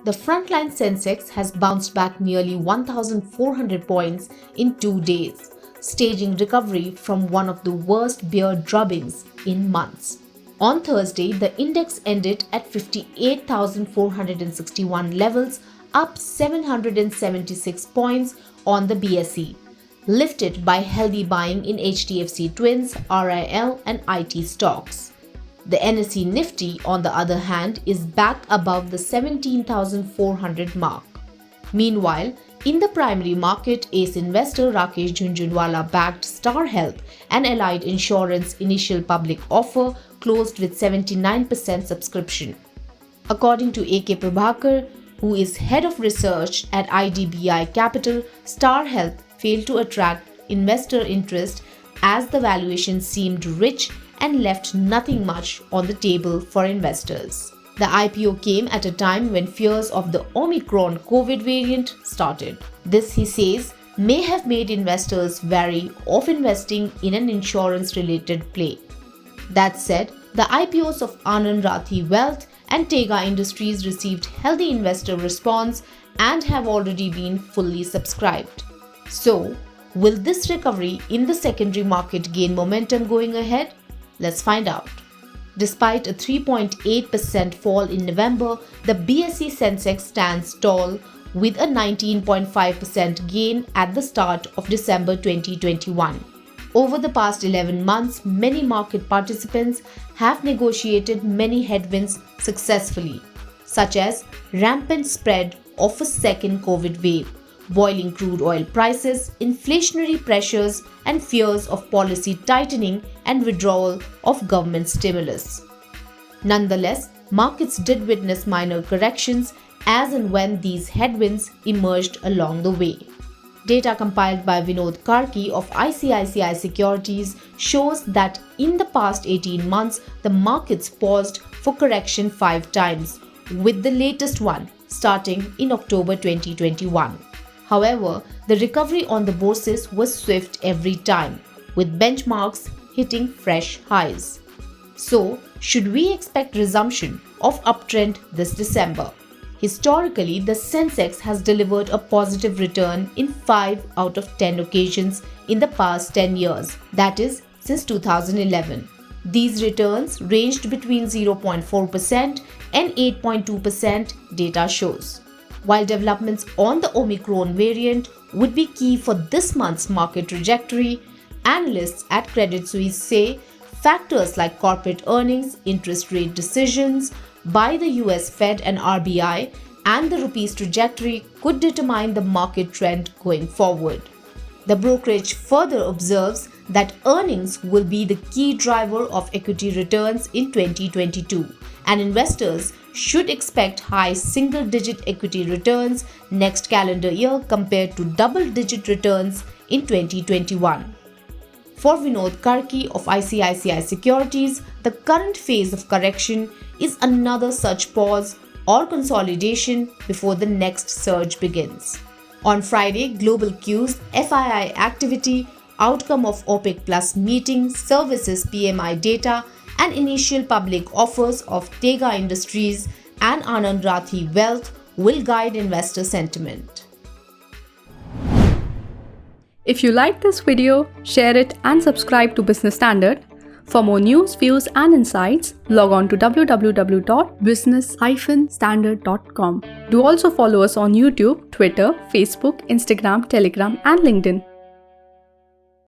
The frontline Sensex has bounced back nearly 1,400 points in 2 days, staging recovery from one of the worst bear drubbings in months. On Thursday, the index ended at 58,461 levels, up 776 points on the BSE, lifted by healthy buying in HDFC Twins, RIL and IT stocks. The NSE Nifty, on the other hand, is back above the 17,400 mark. Meanwhile, in the primary market, ace investor Rakesh Jhunjhunwala backed Star Health and Allied Insurance initial public offer closed with 79% subscription. According to A.K. Prabhakar, who is head of research at IDBI Capital, Star Health failed to attract investor interest as the valuation seemed rich and left nothing much on the table for investors. The IPO came at a time when fears of the Omicron COVID variant started. This, he says, may have made investors wary of investing in an insurance-related play. That said, the IPOs of Anand Rathi Wealth and Tega Industries received healthy investor response and have already been fully subscribed. So, will this recovery in the secondary market gain momentum going ahead? Let's find out. Despite a 3.8% fall in November, the BSE Sensex stands tall with a 19.5% gain at the start of December 2021. Over the past 11 months, many market participants have negotiated many headwinds successfully, such as rampant spread of a second COVID wave, boiling crude oil prices, inflationary pressures, and fears of policy tightening and withdrawal of government stimulus. Nonetheless, markets did witness minor corrections as and when these headwinds emerged along the way. Data compiled by Vinod Karki of ICICI Securities shows that in the past 18 months, the markets paused for correction 5 times, with the latest one starting in October 2021. However, the recovery on the bourses was swift every time, with benchmarks hitting fresh highs. So, should we expect resumption of uptrend this December? Historically, the Sensex has delivered a positive return in 5 out of 10 occasions in the past 10 years, that is, since 2011. These returns ranged between 0.4% and 8.2%, data shows. While developments on the Omicron variant would be key for this month's market trajectory, analysts at Credit Suisse say factors like corporate earnings, interest rate decisions by the US Fed and RBI, and the rupee's trajectory could determine the market trend going forward. The brokerage further observes that earnings will be the key driver of equity returns in 2022, and investors should expect high single-digit equity returns next calendar year compared to double-digit returns in 2021. For Vinod Karki of ICICI Securities, the current phase of correction is another such pause or consolidation before the next surge begins. On Friday, global cues, FII activity, outcome of OPEC Plus meeting, services PMI data, and initial public offers of Tega Industries and Anand Rathi Wealth will guide investor sentiment. If you like this video, share it and subscribe to Business Standard. For more news, views and insights, log on to www.business-standard.com. Do also follow us on YouTube, Twitter, Facebook, Instagram, Telegram and LinkedIn.